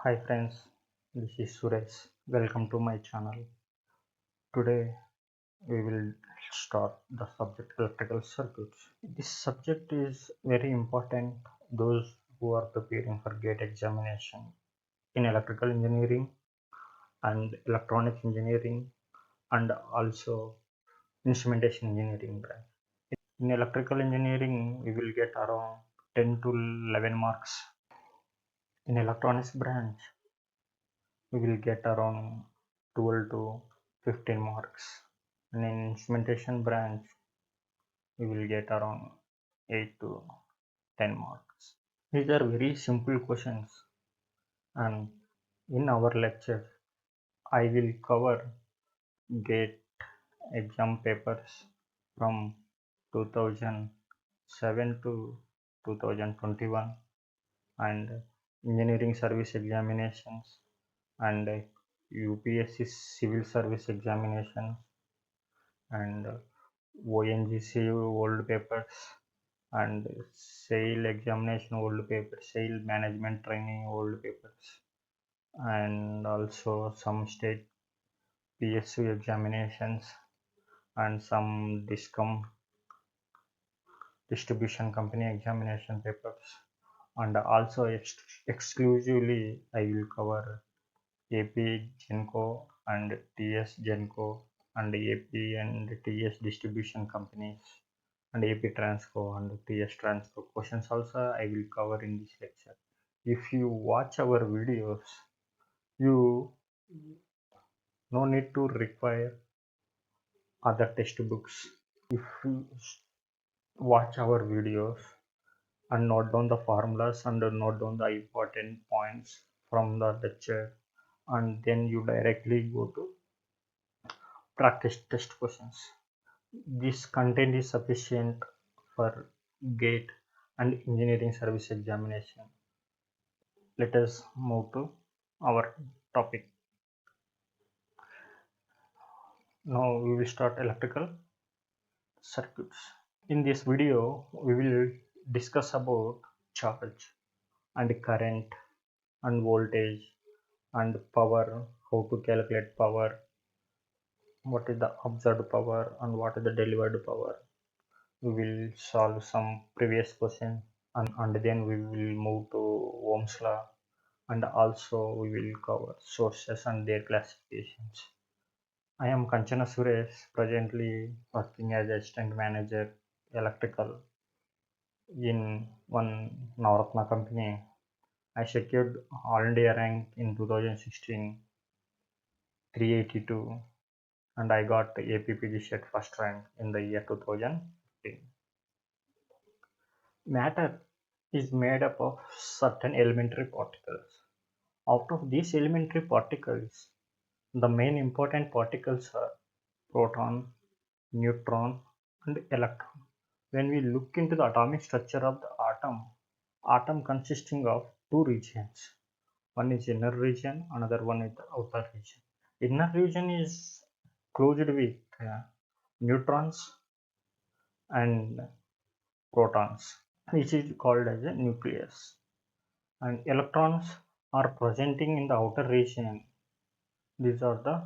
Hi friends, this is Suresh. Welcome to my channel. Today we will start the subject electrical circuits. This subject is very important those who are preparing for GATE examination in electrical engineering and electronics engineering and also instrumentation engineering branch. In electrical engineering we will get around 10 to 11 marks. In electronics branch we will get around 12 to 15 marks, and in instrumentation branch we will get around 8 to 10 marks. These are very simple questions, and in our lecture I will cover GATE exam papers from 2007 to 2021 and engineering service examinations and UPSC civil service examination and ONGC old papers and SAIL examination old papers, SAIL management training old papers, and also some state PSU examinations and some DISCOM distribution company examination papers, and also exclusively I will cover AP Genco and TS Genco and AP and TS distribution companies and AP Transco and TS Transco questions also I will cover in this lecture. If you watch our videos, you no need to require other textbooks. If you watch our videos and note down the formulas and note down the important points from the lecture, and then you directly go to practice test questions. This content is sufficient for GATE and engineering service examination. Let us move to our topic. Now we will start electrical circuits. In this video, we will discuss about charge and current and voltage and power, how to calculate power, what is the observed power and what is the delivered power. We will solve some previous question, and then we will move to Ohm's law, and also we will cover sources and their classifications. I am Kanchana Suresh, presently working as assistant manager electrical in one Navratna company. I secured All India rank in 2016, 382, and I got APPG set first rank in the year 2015. Matter is made up of certain elementary particles. Out of these elementary particles, the main important particles are proton, neutron, and electron. When we look into the atomic structure of the atom consisting of two regions. One is inner region, another one is the outer region. Inner region is closed with neutrons and protons, which is called as a nucleus. And electrons are presenting in the outer region. These are the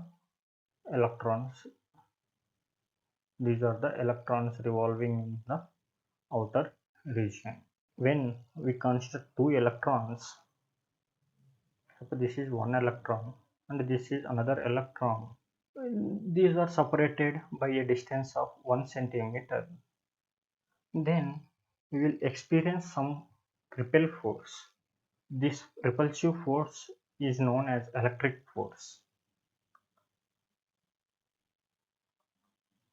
electrons. These are the electrons revolving in the outer region. When we consider two electrons, this is one electron and this is another electron. These are separated by a distance of 1 centimeter. Then we will experience some repel force. This repulsive force is known as electric force.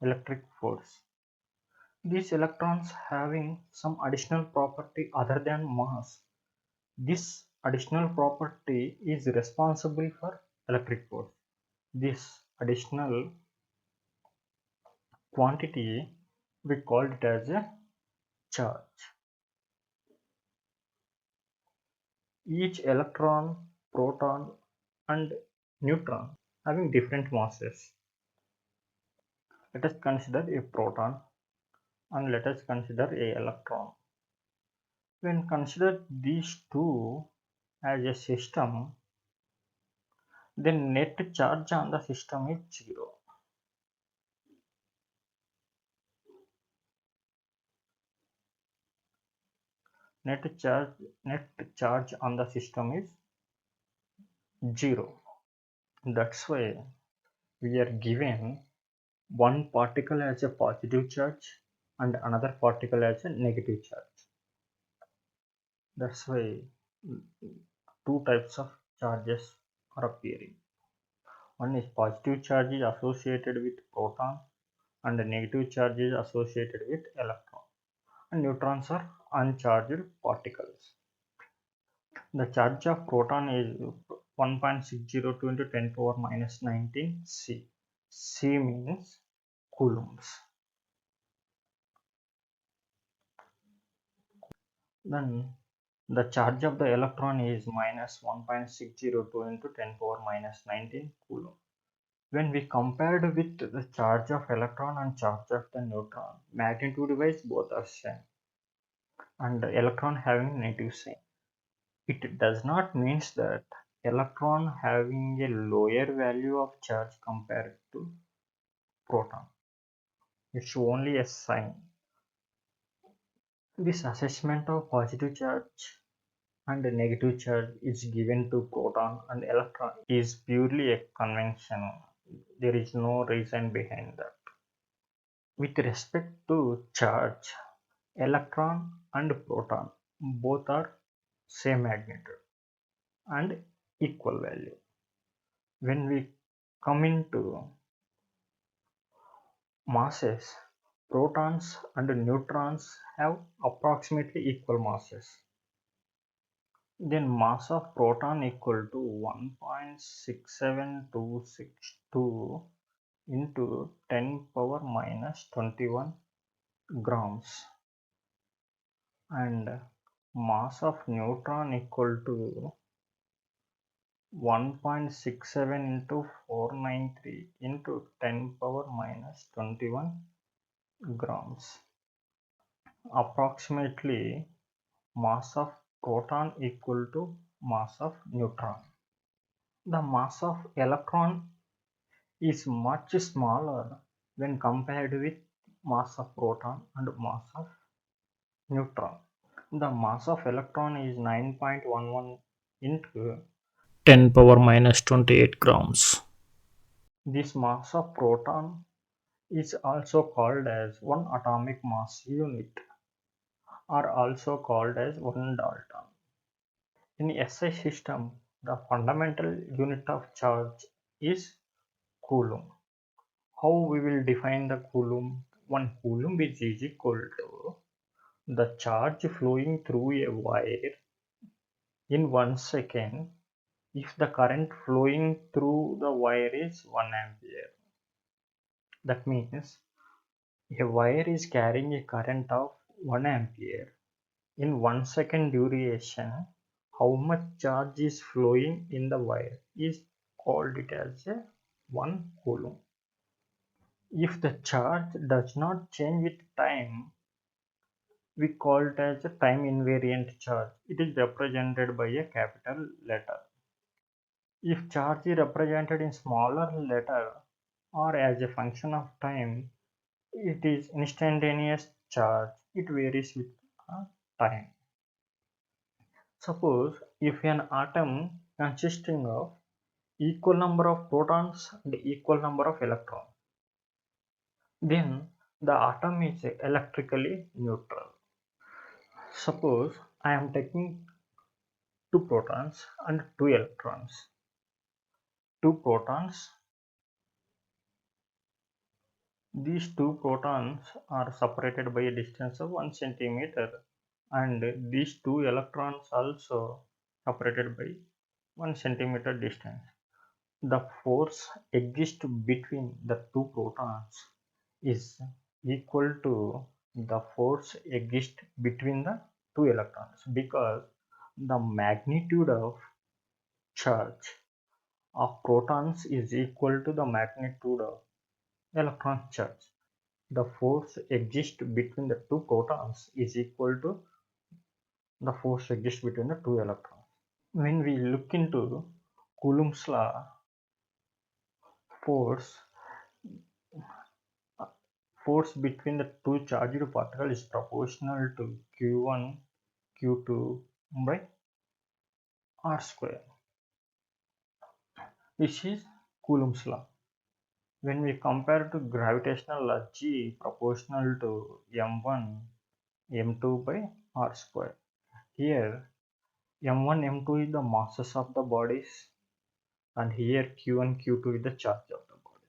Electric force. These electrons having some additional property other than mass. This additional property is responsible for electric force. This additional quantity we call it as a charge. Each electron, proton and neutron having different masses. Let us consider a proton and let us consider a electron. When consider these two as a system, then net charge on the system is 0. Net charge on the system is 0. That's why we are given one particle as a positive charge and another particle as a negative charge. That's why two types of charges are appearing. One is positive charge is associated with proton and the negative charge is associated with electron. And neutrons are uncharged particles. The charge of proton is 1.602 into 10 power minus 19 C. C means coulombs. Then the charge of the electron is minus 1.602 into 10 power minus 19 coulomb. When we compared with the charge of electron and charge of the neutron, magnitude wise both are same and the electron having negative sign. It does not mean that electron having a lower value of charge compared to proton. It's only a sign. This assessment of positive charge and negative charge is given to proton and electron is purely a convention. There is no reason behind that. With respect to charge, electron and proton both are same magnitude and equal value. When we come into masses, protons and neutrons have approximately equal masses. Then mass of proton equal to 1.67262 into 10 power minus 21 grams, and mass of neutron equal to 1.67 into 493 into 10 power minus 21 grams. Approximately mass of proton equal to mass of neutron. The mass of electron is much smaller when compared with mass of proton and mass of neutron. The mass of electron is 9.11 into 10 power minus 28 grams. This mass of proton is also called as 1 atomic mass unit, or also called as 1 Dalton. In SI system, the fundamental unit of charge is coulomb. How we will define the coulomb? 1 coulomb is equal to the charge flowing through a wire in 1 second if the current flowing through the wire is 1 ampere. That means a wire is carrying a current of 1 ampere. In 1 second duration, how much charge is flowing in the wire is called it as a 1 coulomb. If the charge does not change with time, we call it as a time invariant charge. It is represented by a capital letter. If charge is represented in smaller letter or as a function of time, it is instantaneous charge. It varies with time. Suppose if an atom consisting of equal number of protons and equal number of electrons, then the atom is electrically neutral. Suppose I am taking two protons and two electrons. Two protons. These two protons are separated by a distance of 1 centimeter, and these two electrons also separated by 1 centimeter distance. The force exists between the two protons is equal to the force exists between the two electrons, because the magnitude of charge of protons is equal to the magnitude of electron charge. The force exists between the two protons is equal to the force exists between the two electrons. When we look into Coulomb's law, force force between the two charged particles is proportional to q1 q2 by r square. This is Coulomb's law. When we compare to gravitational law, G proportional to m1 m2 by r square. Here m1 m2 is the masses of the bodies, and here q1 q2 is the charge of the body.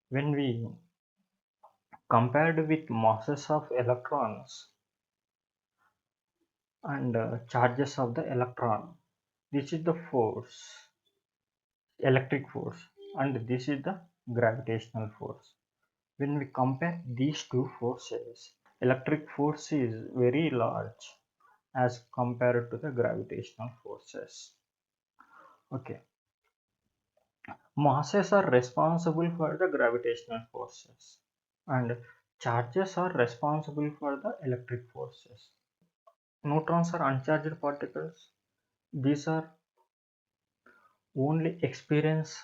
When we compared with masses of electrons and charges of the electron, this is the force, electric force, and this is the gravitational force. When we compare these two forces, electric force is very large as compared to the gravitational forces. Okay, masses are responsible for the gravitational forces and charges are responsible for the electric forces. Neutrons are uncharged particles. These are only experience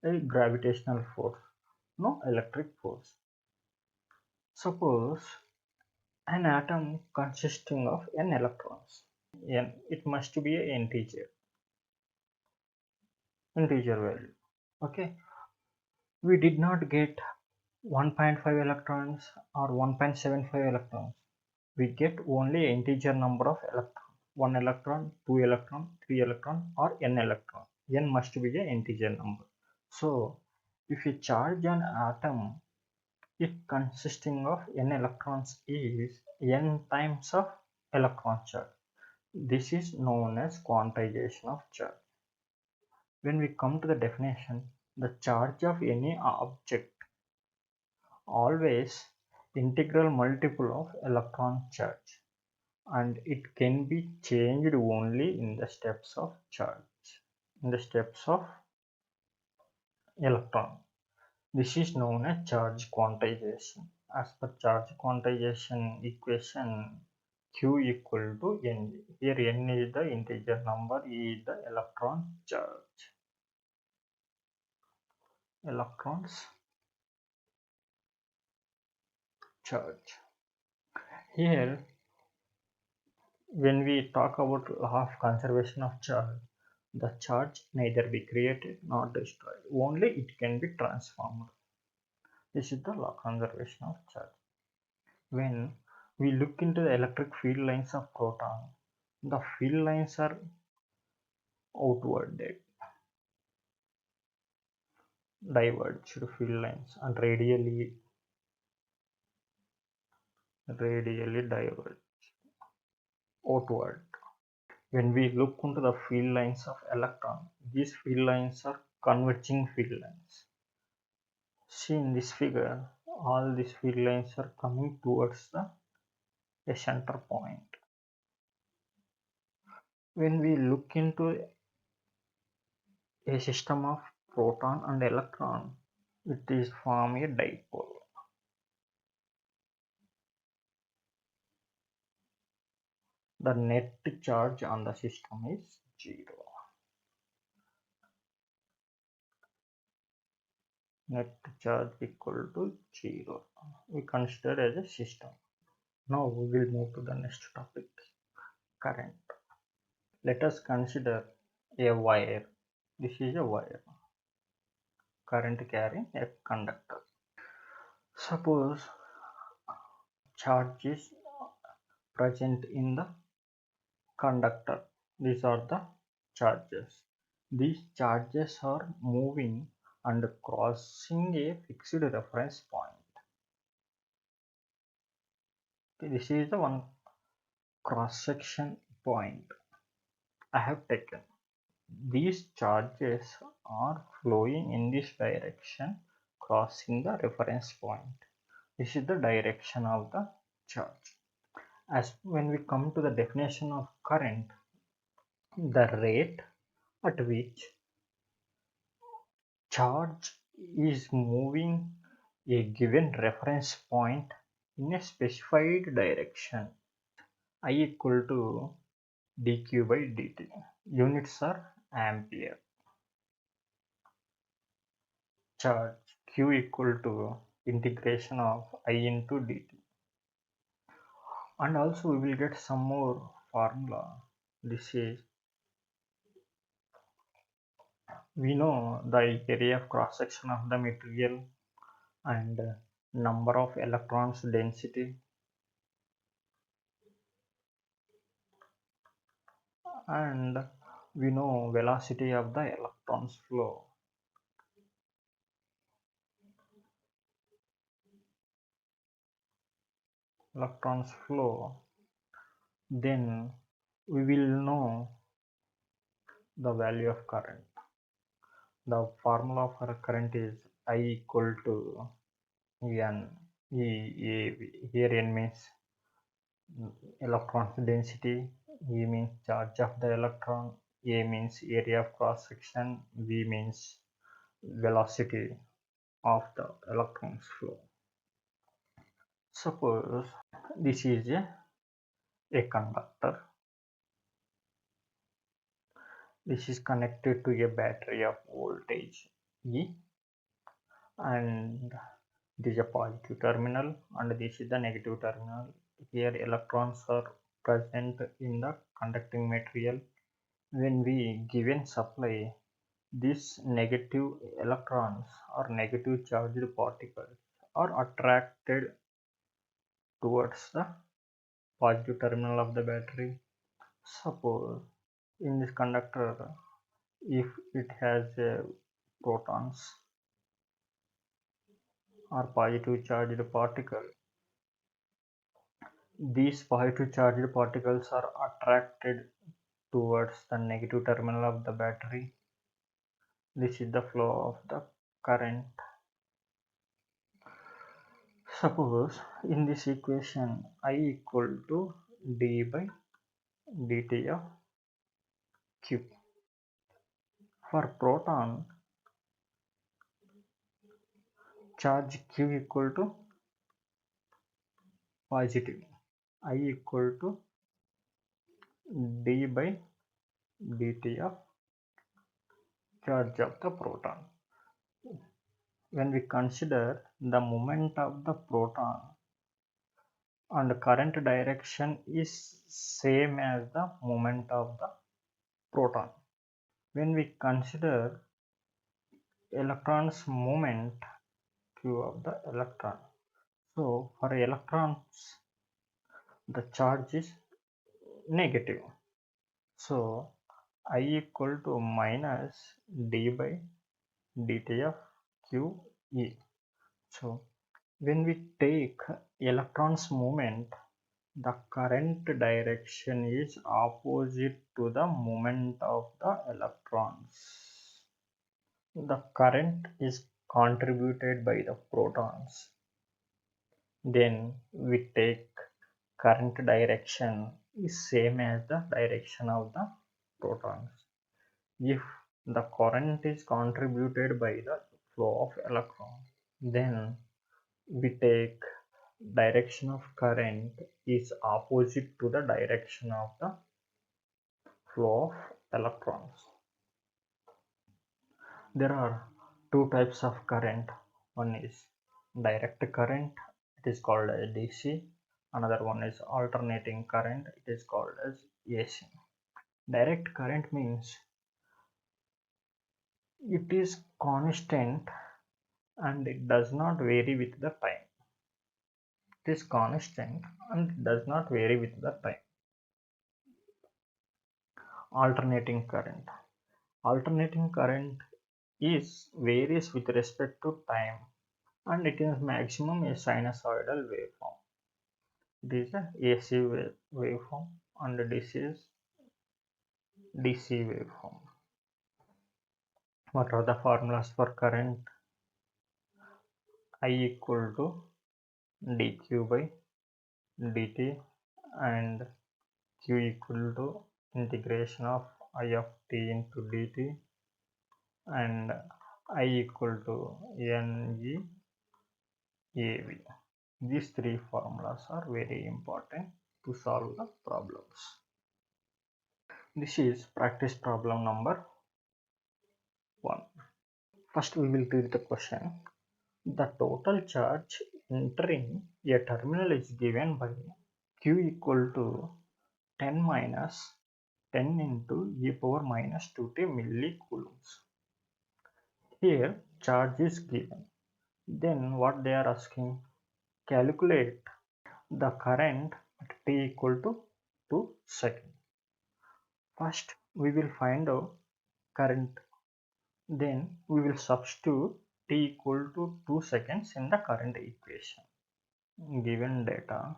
a gravitational force, no electric force. Suppose an atom consisting of n electrons. N, it must be an integer value. Okay, we did not get 1.5 electrons or 1.75 electrons. We get only integer number of electrons. 1 electron, 2 electron, 3 electron, or n electron. N must be an integer number. So if you charge an atom, it consisting of n electrons is n times of electron charge. This is known as quantization of charge. When we come to the definition, the charge of any object always integral multiple of electron charge, and it can be changed only in the steps of charge, in the steps of electron. This is known as charge quantization. As per charge quantization equation, Q equal to N. Here N is the integer number, E is the electron charge. Electrons charge. Here, when we talk about law of conservation of charge, the charge neither be created nor destroyed. Only it can be transformed. This is the law of conservation of charge. When we look into the electric field lines of proton, the field lines are outwarded, diverged field lines, and radially diverged outward. When we look into the field lines of electron, these field lines are converging field lines. See in this figure, all these field lines are coming towards a center point. When we look into a system of proton and electron, it is form a dipole. The net charge on the system is 0. Net charge equal to 0. We consider as a system. Now we will move to the next topic, current. Let us consider a wire. This is a wire. Current carrying a conductor. Suppose charge is present in the conductor. These are the charges. These charges are moving and crossing a fixed reference point. This is the one cross section point I have taken. These charges are flowing in this direction, crossing the reference point. This is the direction of the charge. As when we come to the definition of current, the rate at which charge is moving a given reference point in a specified direction, I equal to dq by dt. Units are ampere. charge q equal to integration of I into dt. And also we will get some more formula. This is, we know the area of cross section of the material and number of electrons density, and we know velocity of the electrons flow. Then we will know the value of current. The formula for current is I equal to N E A V. Here N means electron density, E means charge of the electron, A means area of cross section, V means velocity of the electrons flow. Suppose this is a conductor. This is connected to a battery of voltage E, and this is a positive terminal and this is the negative terminal. Here electrons are present in the conducting material. When we given supply, these negative electrons or negative charged particles are attracted towards the positive terminal of the battery. Suppose in this conductor, if it has protons or positive charged particle, these positive charged particles are attracted towards the negative terminal of the battery. This is the flow of the current. Suppose in this equation I equal to d by dt of q. For proton, charge q equal to positive. I equal to d by dt of charge of the proton. When we consider the moment of the proton and current direction is same as the moment of the proton. When we consider electrons movement q of the electron, so for electrons the charge is negative, so I equal to minus d by dt of q e. So when we take electrons movement, the current direction is opposite to the movement of the electrons. The current is contributed by the protons. Then we take current direction is same as the direction of the protons. If the current is contributed by the flow of electron, then we take direction of current is opposite to the direction of the flow of electrons. There are two types of current. One is direct current, it is called as DC. Another one is alternating current, it is called as AC. Direct current means it is constant and it does not vary with the time. It is constant and it does not vary with the time. Alternating current. Alternating current is varies with respect to time and it is maximum a sinusoidal waveform. It is a AC waveform and this is DC waveform. What are the formulas for current? I equal to dq by dt and q equal to integration of I of t into dt and I equal to NE AV. These three formulas are very important to solve the problems. This is practice problem number 1. First we will read the question. The total charge entering a terminal is given by Q equal to 10 minus 10 into e power minus 2t millicoulombs. Here charge is given. Then what they are asking? Calculate the current at t equal to 2 seconds. First we will find out current. Then we will substitute t equal to 2 seconds in the current equation. Given data,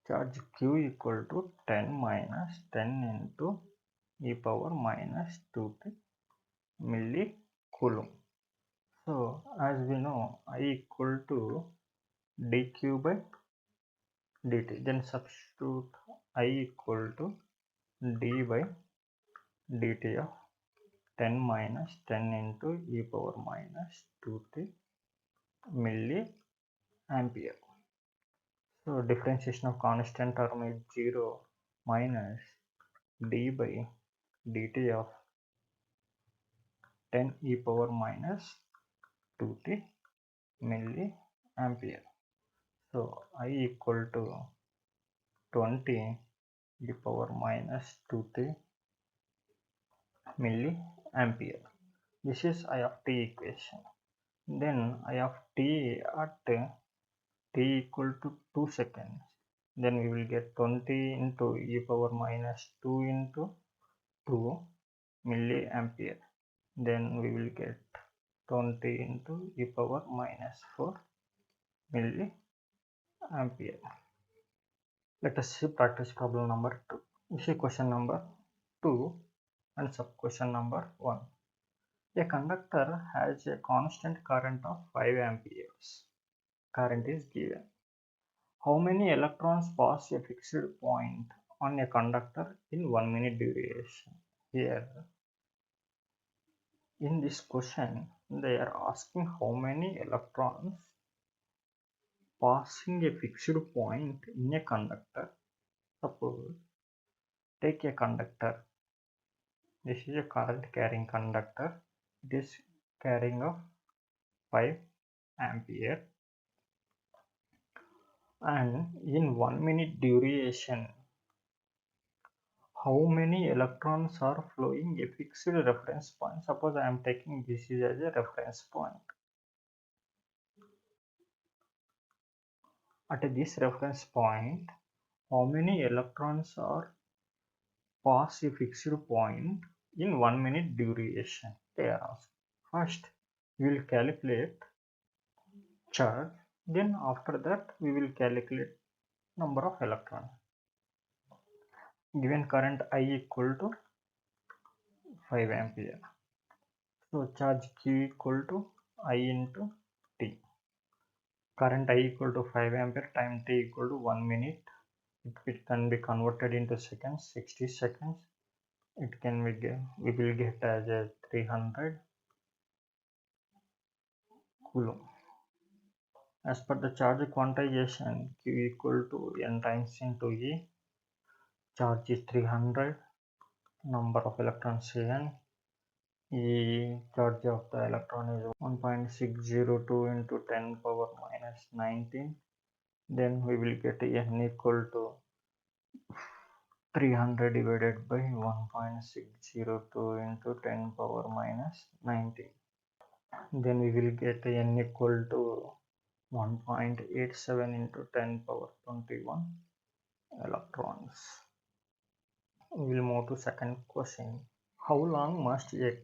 charge q equal to 10 minus 10 into e power minus 2t millicoulomb. So as we know, I equal to dq by dt. Then substitute I equal to d by dt of 10 minus 10 into e power minus 2t milliampere. So differentiation of constant term is 0 minus d by dt of 10 e power minus 2t milliampere. So I equal to 20 e power minus 2t milliampere. This is I of t equation. Then I of t at t equal to 2 seconds. Then we will get 20 into e power minus 2 into 2 milliampere. Then we will get 20 into e power minus 4 milliampere. Let us see practice problem number 2. This is question number 2 and sub question number 1. A conductor has a constant current of 5 amperes. Current is given. How many electrons pass a fixed point on a conductor in 1 minute duration? Here, in this question, they are asking how many electrons passing a fixed point in a conductor. Suppose, take a conductor. This is a current carrying conductor. It is carrying of 5 ampere. And in 1 minute duration, how many electrons are flowing a fixed reference point? Suppose I am taking this is as a reference point. At this reference point, how many electrons are pass a fixed point in 1 minute duration? They are asked. First, we will calculate charge. Then after that, we will calculate number of electrons. Given current I equal to 5 ampere. So charge Q equal to I into T. Current I equal to 5 ampere, time T equal to 1 minute. It can be converted into seconds, 60 seconds. It can be we will get as a 300 coulomb. As per the charge quantization, Q equal to N times into E. Charge is 300. Number of electrons N. E charge of the electron is 1.602 into 10 power minus 19. Then we will get N equal to 300 divided by 1.602 into 10 power minus 19. Then we will get N equal to 1.87 into 10 power 21 electrons. We will move to second question. How long must a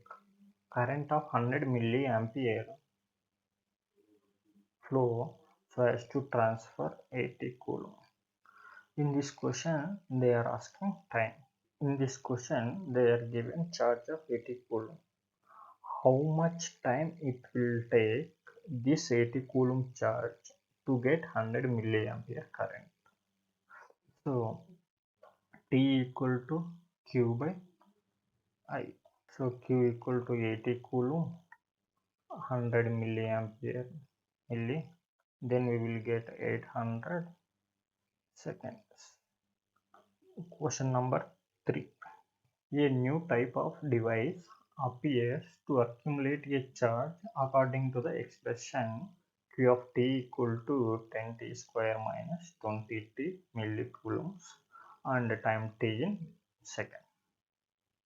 current of 100 milliampere flow so as to transfer 80 coulomb? In this question, they are asking time. In this question, they are given charge of 80 coulomb. How much time it will take this 80 coulomb charge to get 100 milliampere current? So T equal to Q by I. So Q equal to 80 coulomb, 100 milliampere milli. Then we will get 800 seconds. Question number 3. A new type of device appears to accumulate a charge according to the expression Q of t equal to 10t square minus 20t millicoulombs and time t in second.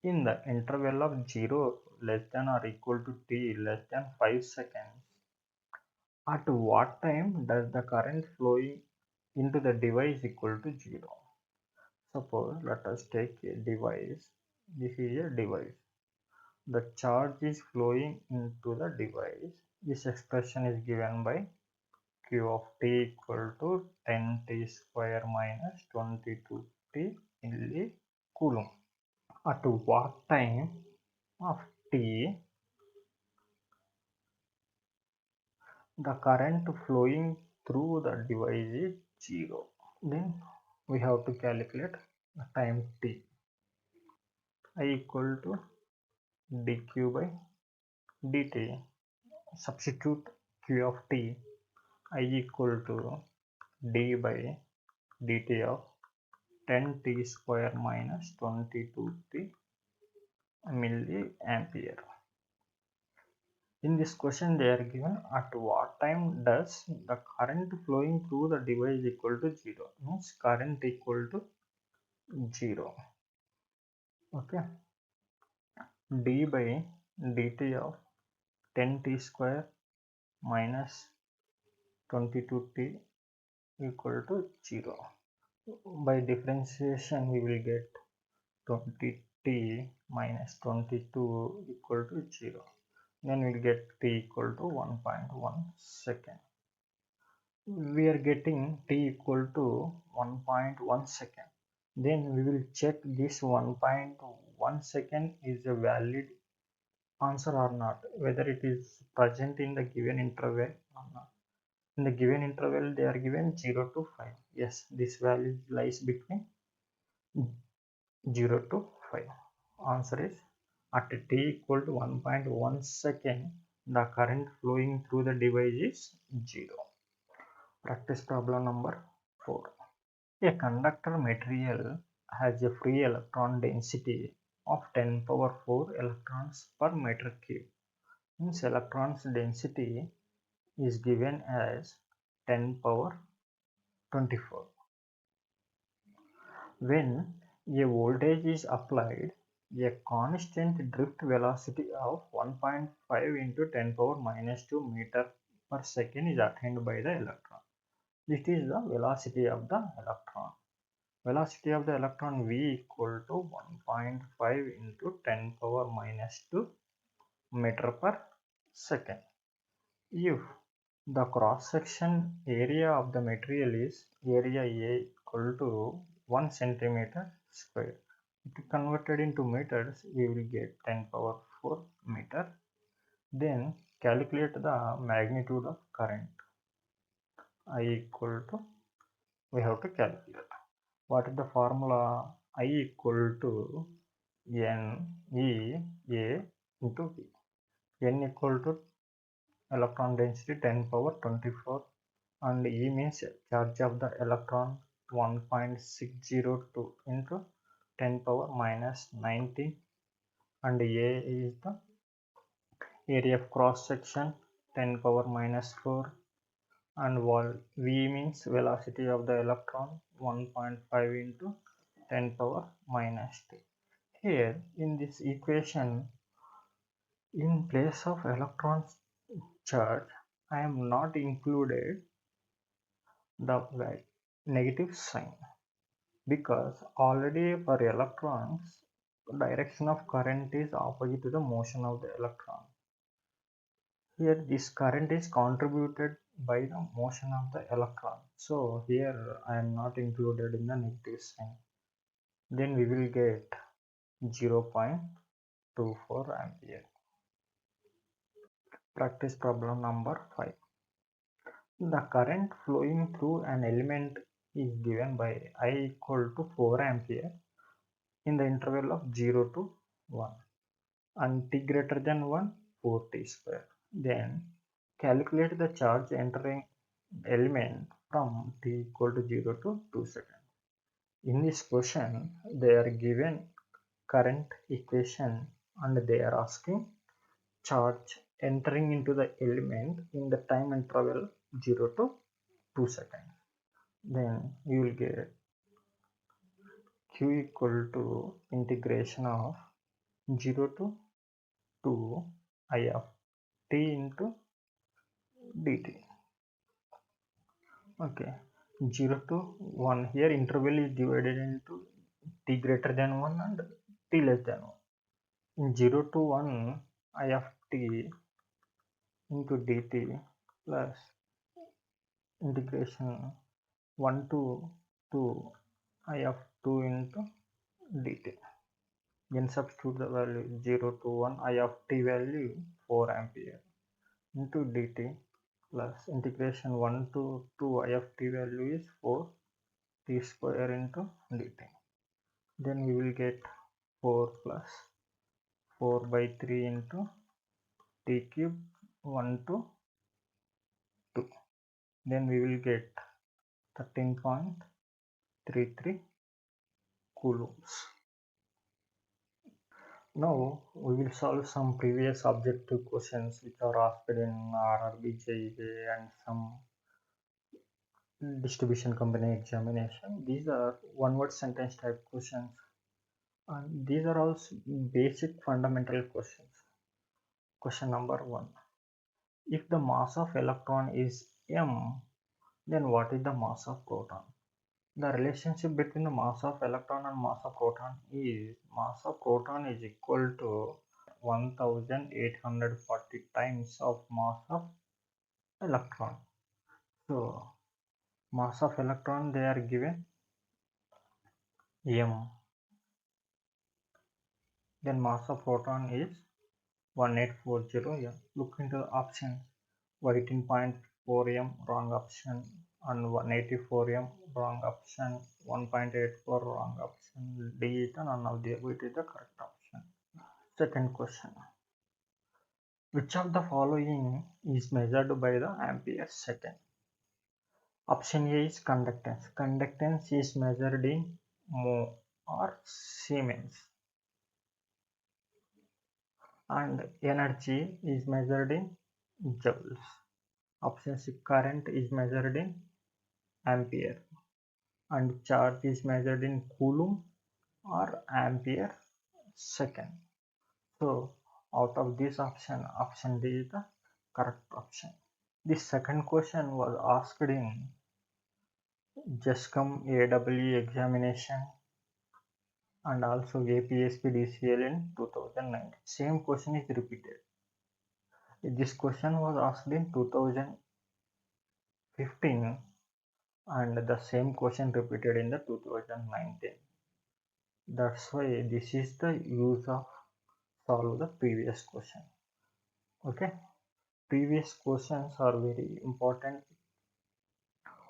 In the interval of 0 less than or equal to t less than 5 seconds, at what time does the current flowing into the device equal to 0? Suppose let us take a device. This is a device. The charge is flowing into the device. This expression is given by Q of t equal to 10t square minus 22t millicoulomb. At what time of t the current flowing through the device is 0? Then we have to calculate the time t. I equal to dq by dt. Substitute Q of t. I equal to d by dt of 10t square minus 22t milliampere. In this question they are given at what time does the current flowing through the device equal to 0, means current equal to 0. Okay, d by dt of 10t square minus 22t equal to 0. By differentiation we will get 20t minus 22 equal to 0. Then we'll get t equal to 1.1 second. We are getting t equal to 1.1 second. Then we will check this 1.1 second is a valid answer or not, whether it is present in the given interval or not. In the given interval they are given 0 to 5. Yes, this value lies between 0 to 5. Answer is at t equal to 1.1 second, the current flowing through the device is 0. Practice problem number 4. A conductor material has a free electron density of 10 power 4 electrons per meter cube. Means electrons density is given as 10 power 24. When a voltage is applied, a constant drift velocity of 1.5 into 10 power minus 2 meter per second is attained by the electron. This is the velocity of the electron. Velocity of the electron V equal to 1.5 into 10 power minus 2 meter per second. If the cross-section area of the material is area A equal to 1 centimeter square. If converted into meters, we will get 10 power 4 meter. Then calculate the magnitude of current. I equal to, we have to calculate. What is the formula? I equal to N E A into V. N equal to electron density 10 power 24 and E means charge of the electron 1.602 into 10 power minus 19 and A is the area of cross section 10 power minus 4 and V means velocity of the electron 1.5 into 10 power minus 2. Here in this equation, in place of electron charge, I am not included the negative sign because already for electrons direction of current is opposite to the motion of the electron. Here this current is contributed by the motion of the electron, so here I am not included in the negative sign. Then we will get 0.24 ampere. Practice problem number 5. The current flowing through an element is given by I equal to 4 ampere in the interval of 0 to 1 and t greater than 1 4t square. Then calculate the charge entering element from t equal to 0 to 2 seconds. In this question they are given current equation and they are asking charge entering into the element in the time interval 0 to 2 seconds. Then you will get Q equal to integration of 0 to 2 I of t into dt. Okay, 0 to 1, here interval is divided into t greater than 1 and t less than 1. In 0 to 1 I of t into dt plus integration 1 to 2 I of 2 into dt. Then substitute the value 0 to 1 I of t value 4 ampere into dt plus integration 1 to 2 I of t value is 4 t square into dt. Then we will get 4 plus 4 by 3 into t cube 1 to 2. Then we will get 13.33 coulombs. Now we will solve some previous objective questions which are asked in RRB, JEE and some distribution company examination. These are one word sentence type questions, and these are also basic fundamental questions. Question number 1. If the mass of electron is m, then what is the mass of proton? The relationship between the mass of electron and mass of proton is mass of proton is equal to 1840 times of mass of electron. So mass of electron they are given m, then mass of proton is 1840 m. Look into the options. 18.4 m wrong option, and 184 m wrong option, 1.84 wrong option, D is none of the above. It is the correct option. Second question. Which of the following is measured by the ampere second? Option A is conductance. Conductance is measured in mho or Siemens. And energy is measured in joules. Option C, current is measured in ampere, and charge is measured in coulomb or ampere second. So out of this option, option D is the correct option. This second question was asked in JESCOM AEE examination and also APSP DCL in 2009. Same question is repeated. This question was asked in 2015 and the same question repeated in the 2019. That's why this is the use of solve the previous question. Okay, previous questions are very important.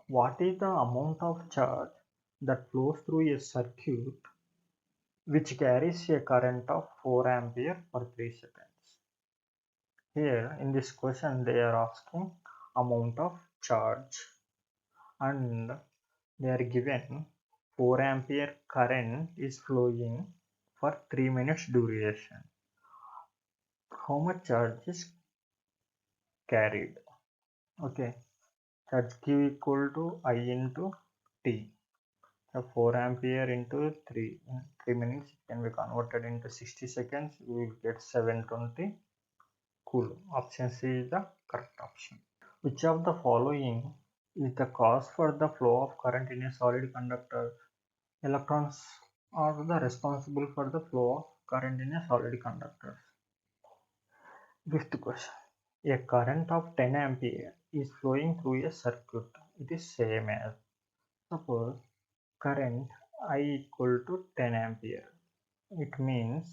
What is the amount of charge that flows through a circuit which carries a current of 4 ampere per 3 seconds? Here in this question they are asking amount of charge, and they are given 4 ampere current is flowing for 3 minutes duration. How much charge is carried? Okay, charge Q equal to I into T. So 4 ampere into 3 in 3 minutes can be converted into 60 seconds. We will get 720 coulomb. Option C is the correct option. Which of the following is the cause for the flow of current in a solid conductor? Electrons are the responsible for the flow of current in a solid conductor. Fifth question. A current of 10 ampere is flowing through a circuit. It is same as, suppose current I equal to 10 ampere. It means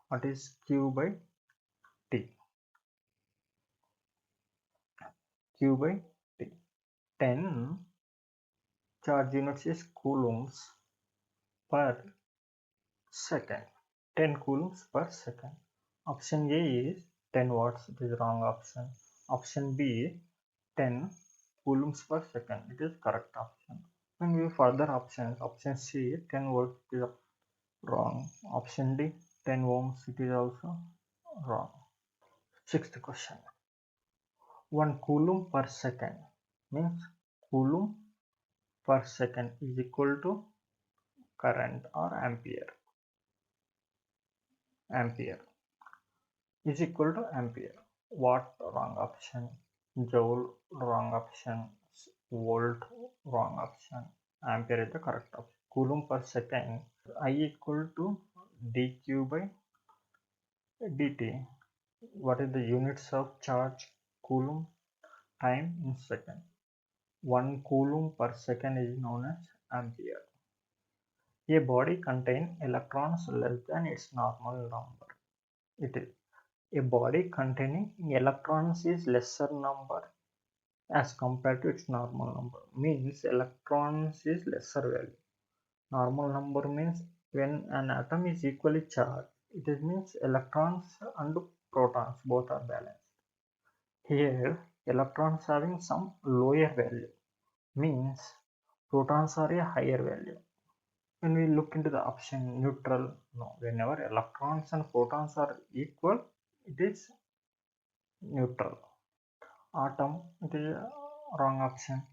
what is Q by T? Q by T. 10 charge units is coulombs per second. 10 coulombs per second. Option A is 10 watts. It is wrong option. Option B 10 coulombs per second. It is correct option. When we further options, option C 10 volts is wrong. Option D 10 ohms, it is also wrong. Sixth question. 1 coulomb per second means coulomb per second is equal to current or ampere. Ampere is equal to ampere. Watt, wrong option. Joule, wrong option. Volt, wrong option. Ampere is the correct option. Coulomb per second, I equal to dq by dt. What is the units of charge? Coulomb, time in second. 1 coulomb per second is known as ampere. A body contains electrons less than its normal number. It is a body containing electrons is lesser number as compared to its normal number. Means electrons is lesser value. Normal number means when an atom is equally charged, it means electrons and protons both are balanced. Here electrons having some lower value means protons are a higher value. When we look into the option neutral, no, whenever electrons and protons are equal, it is neutral. Atom, it is a wrong option,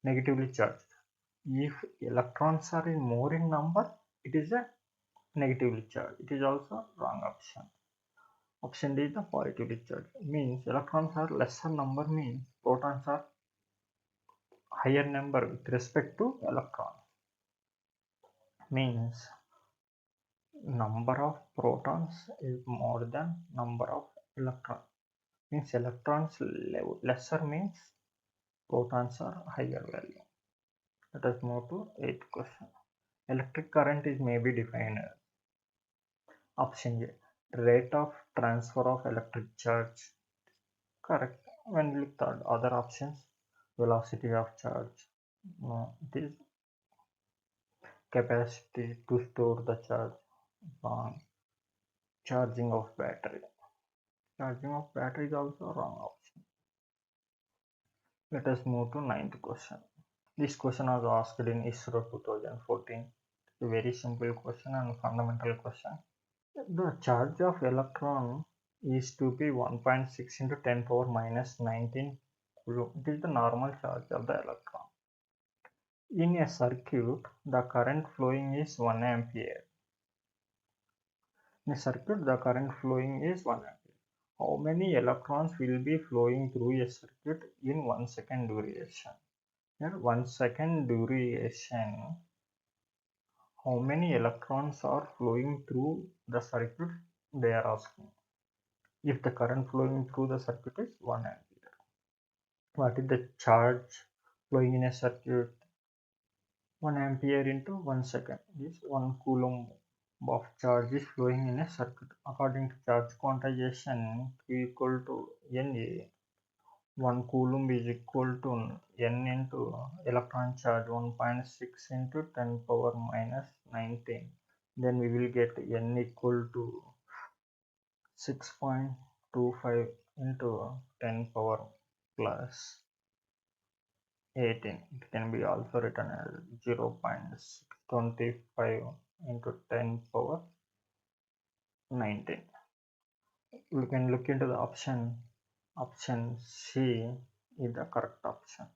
negatively charged. If electrons are in more in number, it is a negatively charged. It is also wrong option. Option D is the positively charged. Means electrons are lesser number means protons are higher number with respect to electron. Means number of protons is more than number of electrons. Means electrons lesser means protons are higher value. Let us move to 8th question. Electric current is may be defined as option A, rate of transfer of electric charge. Correct. When we look at other options, velocity of charge. No, it is capacity to store the charge. Wrong. Charging of battery. Charging of battery is also wrong option. Let us move to 9th question. This question was asked in ISRO 2014. It's a very simple question and fundamental question. The charge of electron is to be 1.6 into 10 power minus 19 coulomb. It is the normal charge of the electron. In a circuit, the current flowing is 1 ampere. In a circuit, the current flowing is 1 ampere. How many electrons will be flowing through a circuit in 1 second duration? Here 1 second duration, how many electrons are flowing through the circuit they are asking. If the current flowing through the circuit is 1 ampere. What is the charge flowing in a circuit? 1 ampere into 1 second is 1 coulomb of charge is flowing in a circuit. According to charge quantization, Q equal to Na. 1 coulomb is equal to N into electron charge 1.6 into 10 power minus 19. Then we will get N equal to 6.25 into 10 power plus 18. It can be also written as 0.625 into 10 power 19. We can look into the option C is the correct option.